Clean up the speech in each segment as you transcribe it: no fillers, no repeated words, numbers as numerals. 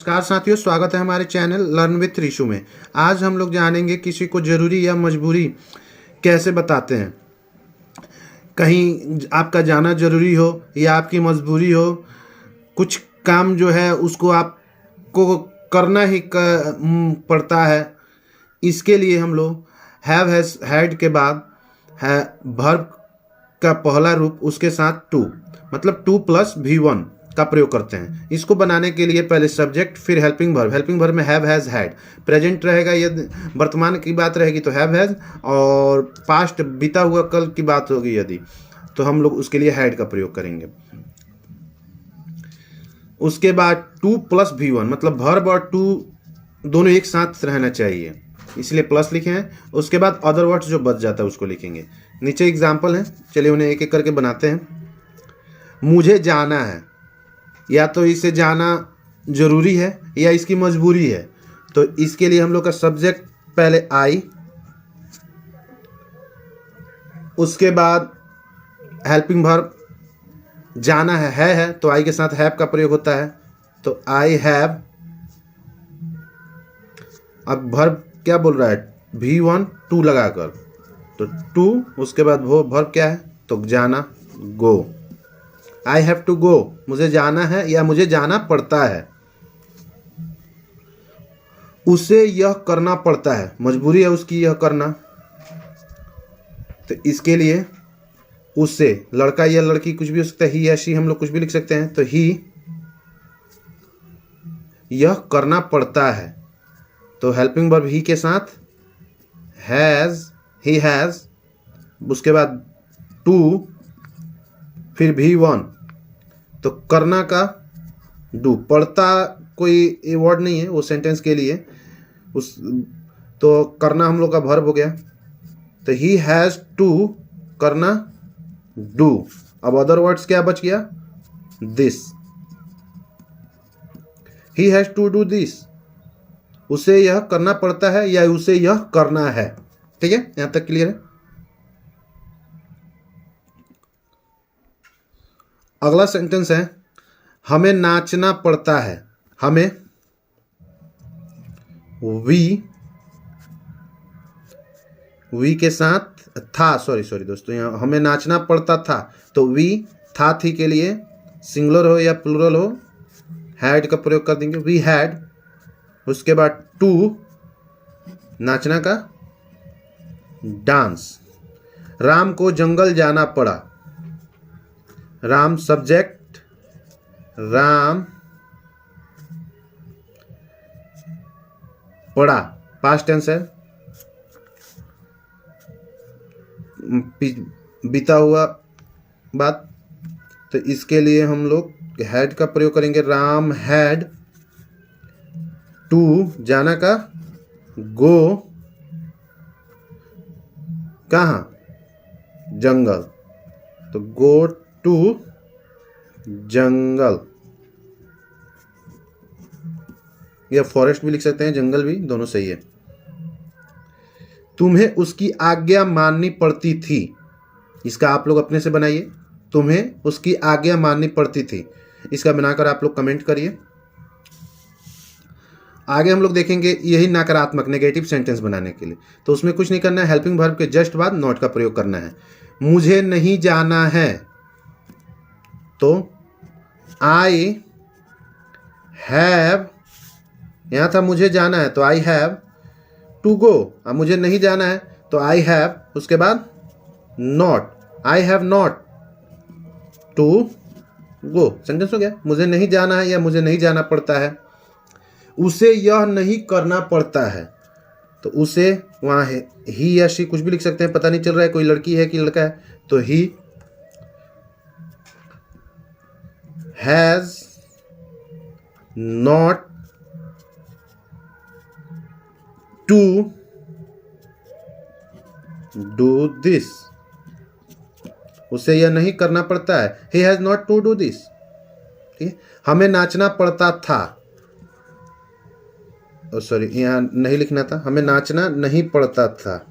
नमस्कार साथियों, स्वागत है हमारे चैनल लर्न विथ ऋषु में। आज हम लोग जानेंगे किसी को ज़रूरी या मजबूरी कैसे बताते हैं। कहीं आपका जाना ज़रूरी हो या आपकी मजबूरी हो, कुछ काम जो है उसको आपको करना ही पड़ता है। इसके लिए हम लोग हैव हैज़ हैड के बाद है वर्ब का पहला रूप उसके साथ टू मतलब टू प्लस V1 का प्रयोग करते हैं। इसको बनाने के लिए पहले सब्जेक्ट फिर हेल्पिंग वर्ब में हैव हैज़ हैड। प्रेजेंट रहेगा, यदि वर्तमान की बात रहेगी तो हैव हैज़, और पास्ट बीता हुआ कल की बात होगी यदि, तो हम लोग उसके लिए हैड का प्रयोग करेंगे। उसके बाद टू प्लस V1 मतलब वर्ब और टू दोनों एक साथ रहना चाहिए, इसलिए प्लस लिखे हैं। उसके बाद अदर वर्ड्स जो बच जाता है उसको लिखेंगे। नीचे एग्जाम्पल है, चलिए उन्हें एक एक करके बनाते हैं। मुझे जाना है, या तो इसे जाना जरूरी है या इसकी मजबूरी है, तो इसके लिए हम लोग का सब्जेक्ट पहले आई, उसके बाद हेल्पिंग वर्ब जाना है तो आई के साथ हैव का प्रयोग होता है, तो आई हैव। अब वर्ब क्या बोल रहा है, V1 टू लगाकर, तो टू, उसके बाद वो वर्ब क्या है तो जाना, गो। आई हैव टू गो, मुझे जाना है या मुझे जाना पड़ता है। उसे यह करना पड़ता है, मजबूरी है उसकी यह करना, तो इसके लिए उससे, लड़का या लड़की कुछ भी हो सकता है, ही या शी हम लोग कुछ भी लिख सकते हैं, तो ही यह करना पड़ता है, तो हेल्पिंग वर्ब ही के साथ हैज़, ही हैज़, उसके बाद टू फिर V1, तो करना का डू, पढ़ता कोई वर्ड नहीं है वो सेंटेंस के लिए, उस तो करना हम लोग का वर्ब हो गया, तो ही हैज़ टू करना डू। अब अदर वर्ड्स क्या बच गया, this, he has to do this, उसे यह करना पड़ता है या उसे यह करना है। ठीक है, यहां तक क्लियर है। अगला सेंटेंस है, हमें नाचना पड़ता है। हमें वी के साथ था, सॉरी दोस्तों, यहाँ हमें नाचना पड़ता था, तो वी था थी के लिए सिंगुलर हो या प्लूरल हो हैड का प्रयोग कर देंगे, वी हैड। उसके बाद टू नाचना का डांस। राम को जंगल जाना पड़ा। राम सब्जेक्ट, राम पड़ा पास्ट टेंस है, बीता हुआ बात, तो इसके लिए हम लोग हैड का प्रयोग करेंगे। राम हैड टू जाना का गो कहाँ, जंगल, तो गो टू जंगल, या फॉरेस्ट भी लिख सकते हैं, जंगल भी, दोनों सही है। तुम्हें उसकी आज्ञा माननी पड़ती थी, इसका आप लोग अपने से बनाइए, तुम्हें उसकी आज्ञा माननी पड़ती थी, इसका बनाकर आप लोग कमेंट करिए। आगे हम लोग देखेंगे यही नकारात्मक नेगेटिव सेंटेंस बनाने के लिए, तो उसमें कुछ नहीं करना है, हेल्पिंग वर्ब के जस्ट बाद नॉट का प्रयोग करना है। मुझे नहीं जाना है, तो आई हैव, यहां था मुझे जाना है तो आई हैव टू गो, अब मुझे नहीं जाना है तो आई हैव, उसके बाद not, I have not to go, sentence हो गया। मुझे नहीं जाना है या मुझे नहीं जाना पड़ता है। उसे यह नहीं करना पड़ता है, तो उसे वहाँ है ही या शी कुछ भी लिख सकते हैं, पता नहीं चल रहा है कोई लड़की है कि लड़का है, तो he has not to do this, उसे यह नहीं करना पड़ता है, he has not to do this. ठीक है, हमें नाचना पड़ता था, सॉरी यहाँ नहीं लिखना था, हमें नाचना नहीं पड़ता था,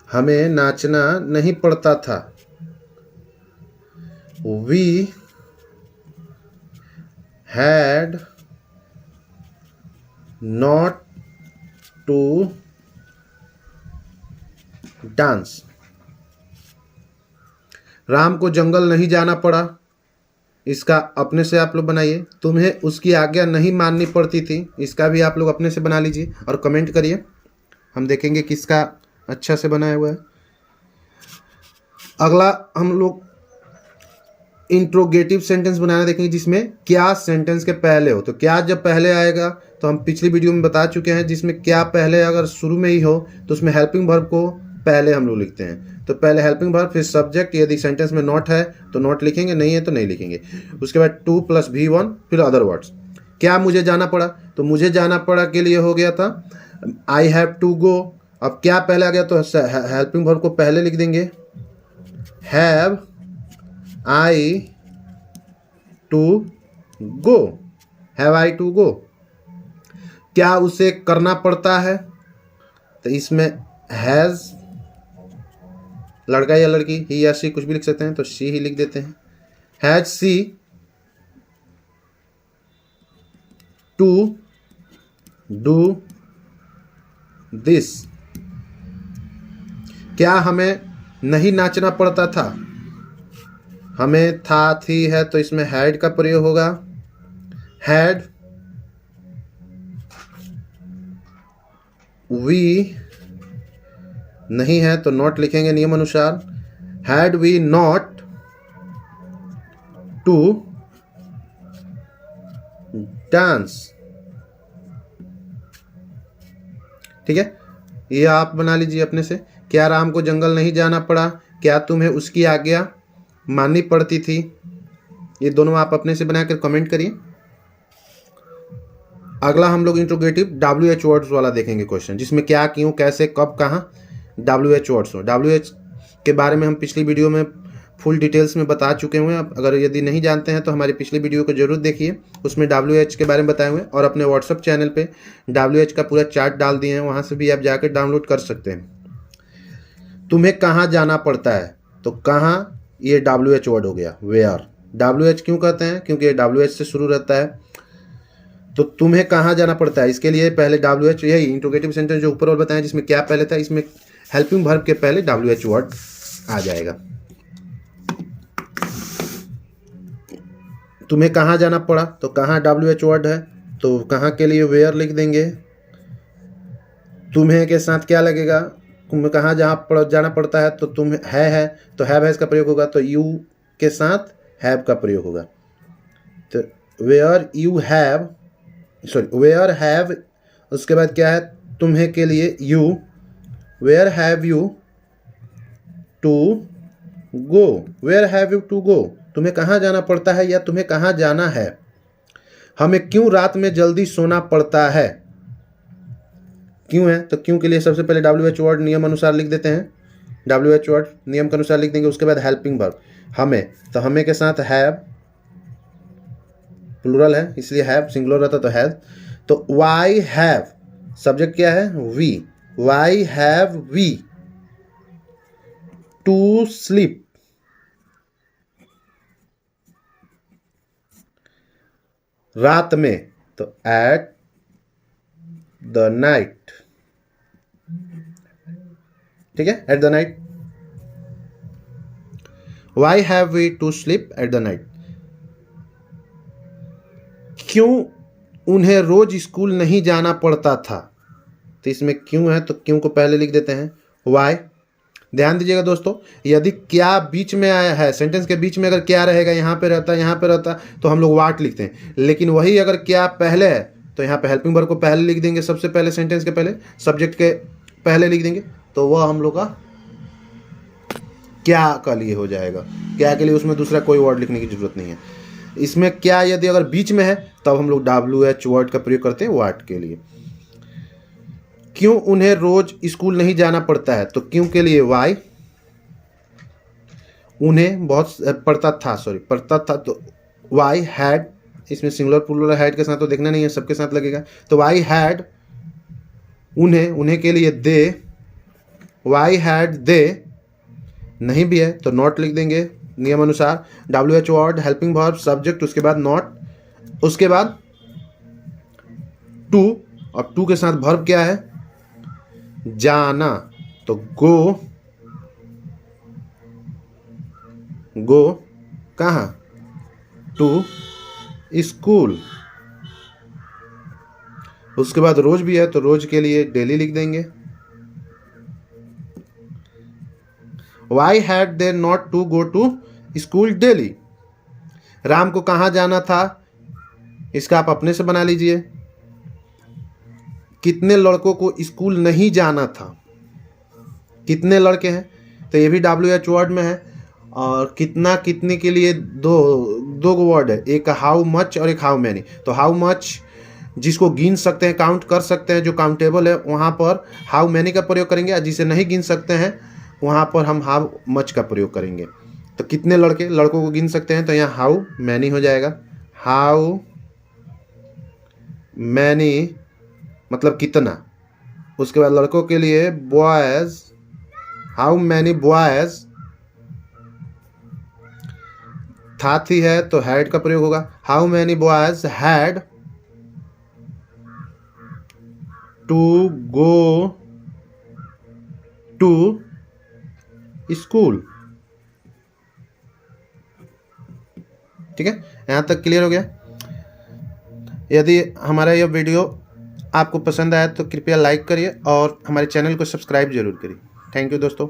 हमें नाचना नहीं पड़ता था। We had not to dance. Ram को जंगल नहीं जाना पड़ा, इसका अपने से आप लोग बनाइए। तुम्हें उसकी आज्ञा नहीं माननी पड़ती थी, इसका भी आप लोग अपने से बना लीजिए और कमेंट करिए, हम देखेंगे किसका अच्छा से बनाया हुआ है। अगला हम लोग इंट्रोगेटिव सेंटेंस बनाना देखेंगे, जिसमें क्या सेंटेंस के पहले हो। तो क्या जब पहले आएगा तो हम पिछली वीडियो में बता चुके हैं, जिसमें क्या पहले अगर शुरू में ही हो तो उसमें हेल्पिंग वर्ब को पहले हम लोग लिखते हैं। तो पहले हेल्पिंग वर्ब, फिर सब्जेक्ट, यदि सेंटेंस में नॉट है तो नॉट लिखेंगे, नहीं है तो नहीं लिखेंगे। उसके बाद टू प्लस V1, फिर अदर वर्ड्स। क्या मुझे जाना पड़ा, तो मुझे जाना पड़ा के लिए हो गया था आई हैव टू गो। अब क्या पहले आ गया तो हेल्पिंग वर्ब को पहले लिख देंगे, have I to go, have I to go. क्या उसे करना पड़ता है, तो इसमें हैज, लड़का या लड़की, ही या शी कुछ भी लिख सकते हैं, तो शी ही लिख देते हैं। Has she to do this. क्या हमें नहीं नाचना पड़ता था, हमें था, थी, है, तो इसमें हैड का प्रयोग होगा। हैड वी नहीं है तो नॉट लिखेंगे नियम अनुसार। Had we not to dance. ठीक है, ये आप बना लीजिए अपने से। क्या राम को जंगल नहीं जाना पड़ा, क्या तुम्हें उसकी आज्ञा माननी पड़ती थी, ये दोनों आप अपने से बनाकर कमेंट करिए। अगला हम लोग इंट्रोगेटिव WH वर्ड्स वाला देखेंगे क्वेश्चन, जिसमें क्या, क्यों, कैसे, कब, कहाँ WH वर्ड्स हो। WH के बारे में हम पिछली वीडियो में फुल डिटेल्स में बता चुके हुए हैं। अगर यदि नहीं जानते हैं तो हमारी पिछली वीडियो को जरूर देखिए, उसमें WH के बारे में बताए हुए हैं, और अपने व्हाट्सएप चैनल पे WH का पूरा चार्ट डाल दिए हैं, वहाँ से भी आप जाकर डाउनलोड कर सकते हैं। तुम्हें कहाँ जाना पड़ता है, तो कहाँ ये WH वर्ड हो गया, वेयर। WH क्यों कहते हैं, क्योंकि ये WH से शुरू रहता है। तो तुम्हें कहाँ जाना पड़ता है, इसके लिए पहले WH, यही इंट्रोगेटिव सेंटेंस जो ऊपर और बताया, जिसमें क्या पहले था, इसमें हेल्पिंग वर्ब के पहले WH वर्ड आ जाएगा। तुम्हें कहाँ जाना पड़ा, तो कहाँ WH वर्ड है, तो कहाँ के लिए वेयर लिख देंगे। तुम्हें के साथ क्या लगेगा, तुम्हें कहाँ जाना पड़ता है, तो तुम्हें है तो हैव हैज का प्रयोग होगा, तो यू के साथ हैव का प्रयोग होगा। तो where you have, sorry where have, उसके बाद क्या है, तुम्हें के लिए you, where have you to go, where have you to go, तुम्हें कहाँ जाना पड़ता है या तुम्हें कहाँ जाना है। हमें क्यों रात में जल्दी सोना पड़ता है, क्यों है, तो क्यों के लिए सबसे पहले WH वर्ड नियम अनुसार लिख देते हैं, WH वर्ड नियम के अनुसार लिख देंगे। उसके बाद हेल्पिंग वर्ब हमें, तो हमें के साथ हैव, प्लूरल है इसलिए हैव, सिंगुलर रहता तो हैव। तो वाई हैव, सब्जेक्ट क्या है, we, why have we to sleep, रात में, तो एट द नाइट। ठीक है, at the night. Why have we to sleep at the night. क्यों उन्हें रोज स्कूल नहीं जाना पड़ता था, तो इसमें क्यों है तो क्यों को पहले लिख देते हैं, वाई। ध्यान दीजिएगा दोस्तों, यदि क्या बीच में आया है, सेंटेंस के बीच में अगर क्या रहेगा, यहाँ पे रहता, यहाँ पे रहता, तो हम लोग वाट लिखते हैं। लेकिन वही अगर क्या पहले है तो यहाँ पे हेल्पिंग वर्ब को पहले लिख देंगे, सबसे पहले सेंटेंस के पहले, सब्जेक्ट के पहले लिख देंगे, तो वह हम लोग का क्या का लिए हो जाएगा। क्या के लिए उसमें दूसरा कोई वर्ड लिखने की जरूरत नहीं है। इसमें क्या यदि अगर बीच में है तब हम लोग WH वर्ड का प्रयोग करते हैं वाट के लिए। क्यों उन्हें रोज स्कूल नहीं जाना पड़ता है, तो क्यों के लिए वाई, उन्हें बहुत पड़ता था, सॉरी पड़ता था, तो वाई हैड, इसमें सिंगुलर प्लूरल हैड के साथ तो देखना नहीं है, सबके साथ लगेगा, तो वाई हैड, उन्हें के लिए दे, वाई हैड दे, नहीं भी है तो नॉट लिख देंगे नियम अनुसार। WH word helping verb subject, उसके बाद नॉट, उसके बाद टू, और टू के साथ वर्ब क्या है? जाना। तो गो, गो कहाँ? To school. उसके बाद रोज भी है तो रोज के लिए डेली लिख देंगे। Why had they not to go to school daily? Ram को कहाँ जाना था? इसका आप अपने से बना लीजिए। कितने लड़कों को स्कूल नहीं जाना था? कितने लड़के हैं? तो ये भी WH वर्ड में है। और कितना, कितने के लिए दो वर्ड है, एक हाउ मच और एक हाउ मैनी। तो हाउ मच जिसको गिन सकते हैं, काउंट कर सकते हैं, जो काउंटेबल है, वहाँ पर हाउ मैनी का प्रयोग करेंगे। और जिसे नहीं गिन सकते हैं वहाँ पर हम हाउ मच का प्रयोग करेंगे। तो कितने लड़कों को गिन सकते हैं, तो यहाँ हाउ मैनी हो जाएगा। हाउ मैनी मतलब कितना। उसके बाद लड़कों के लिए बॉयज, हाउ मैनी बॉयज, थाथी है तो हैड का प्रयोग होगा। How many boys had to go to school. ठीक है, यहाँ तक क्लियर हो गया। यदि हमारा यह वीडियो आपको पसंद आया तो कृपया लाइक करिए और हमारे चैनल को सब्सक्राइब जरूर करिए। थैंक यू दोस्तों।